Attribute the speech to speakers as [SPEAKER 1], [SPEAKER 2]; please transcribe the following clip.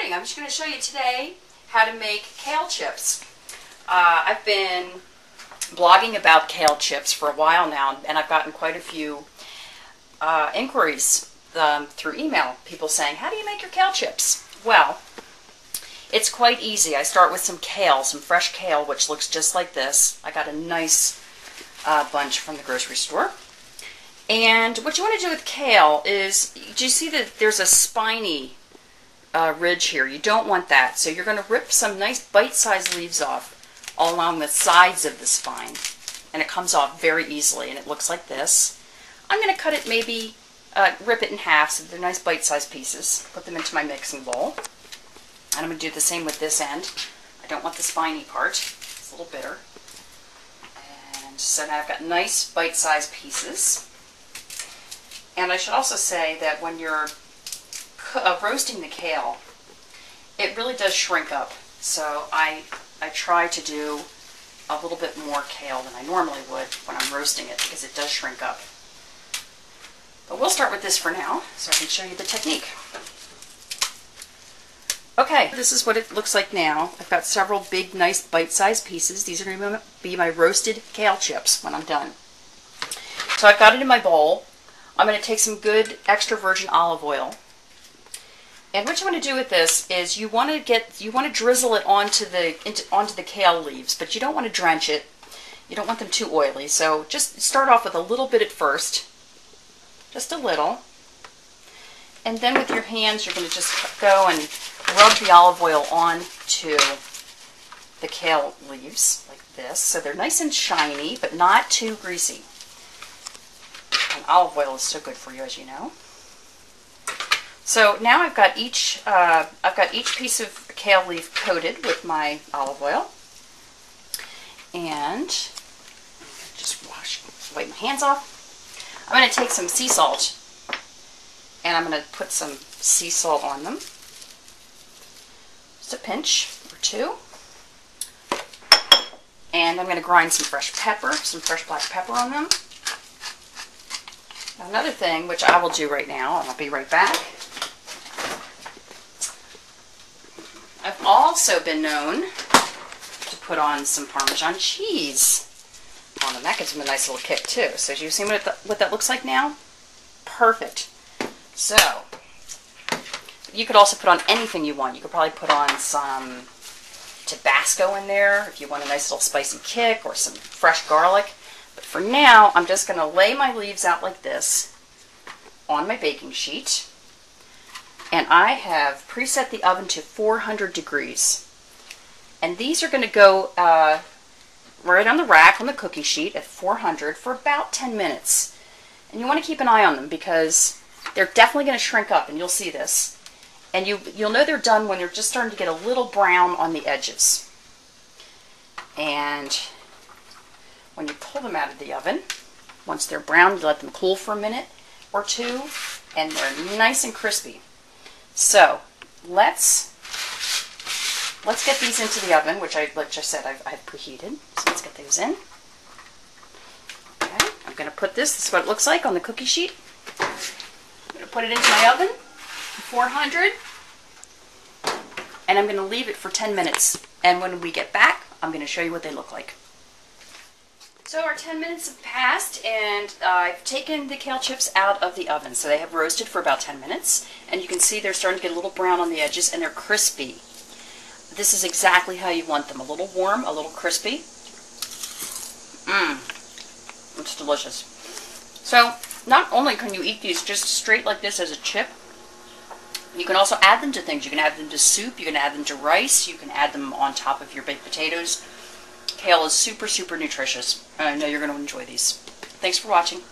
[SPEAKER 1] morning. I'm just going to show you today how to make kale chips. I've been blogging about kale chips for a while now, and I've gotten quite a few inquiries through email, people saying, how do you make your kale chips? Well, it's quite easy. I start with some kale, some fresh kale, which looks just like this. I got a nice bunch from the grocery store. And what you want to do with kale is, do you see that there's a spiny ridge here? You don't want that. So you're going to rip some nice bite-sized leaves off all along the sides of the spine. And it comes off very easily, and it looks like this. I'm going to cut it, maybe rip it in half so they're nice bite-sized pieces. Put them into my mixing bowl. And I'm going to do the same with this end. I don't want the spiny part. It's a little bitter. And so now I've got nice bite-sized pieces. And I should also say that when you're roasting the kale, it really does shrink up. So I try to do a little bit more kale than I normally would when I'm roasting it, because it does shrink up. But we'll start with this for now, so I can show you the technique. Okay, this is what it looks like now. I've got several big, nice, bite-sized pieces. These are going to be my roasted kale chips when I'm done. So I've got it in my bowl. I'm going to take some good extra virgin olive oil. And what you want to do with this is you want to drizzle it onto the kale leaves, but you don't want to drench it. You don't want them too oily. So just start off with a little bit at first. Just a little. And then with your hands you're going to just go and rub the olive oil onto the kale leaves like this. So they're nice and shiny, but not too greasy. And olive oil is so good for you, as you know. So now I've got each piece of kale leaf coated with my olive oil, and just wipe my hands off. I'm going to take some sea salt, and I'm going to put some sea salt on them, just a pinch or two. And I'm going to grind some fresh pepper, some fresh black pepper on them. Another thing, which I will do right now, and I'll be right back. I've also been known to put on some Parmesan cheese on them. That gives them a nice little kick too. So do you see what that looks like now? Perfect. So you could also put on anything you want. You could probably put on some Tabasco in there if you want a nice little spicy kick, or some fresh garlic. But for now, I'm just going to lay my leaves out like this on my baking sheet. And I have preset the oven to 400 degrees. And these are going to go right on the rack on the cookie sheet at 400 for about 10 minutes. And you want to keep an eye on them, because they're definitely going to shrink up, and you'll see this. And you'll know they're done when they're just starting to get a little brown on the edges. And when you pull them out of the oven, once they're brown, you let them cool for a minute or two, and they're nice and crispy. So let's get these into the oven, which I just said I've preheated. So let's get those in. Okay, I'm going to put this is what it looks like on the cookie sheet. I'm going to put it into my oven, 400, and I'm going to leave it for 10 minutes. And when we get back, I'm going to show you what they look like. So our 10 minutes have passed, and I've taken the kale chips out of the oven. So they have roasted for about 10 minutes, and you can see they're starting to get a little brown on the edges, and they're crispy. This is exactly how you want them. A little warm, a little crispy. It's delicious. So not only can you eat these just straight like this as a chip, you can also add them to things. You can add them to soup, you can add them to rice, you can add them on top of your baked potatoes. Kale is super, super nutritious, and I know you're going to enjoy these. Thanks for watching.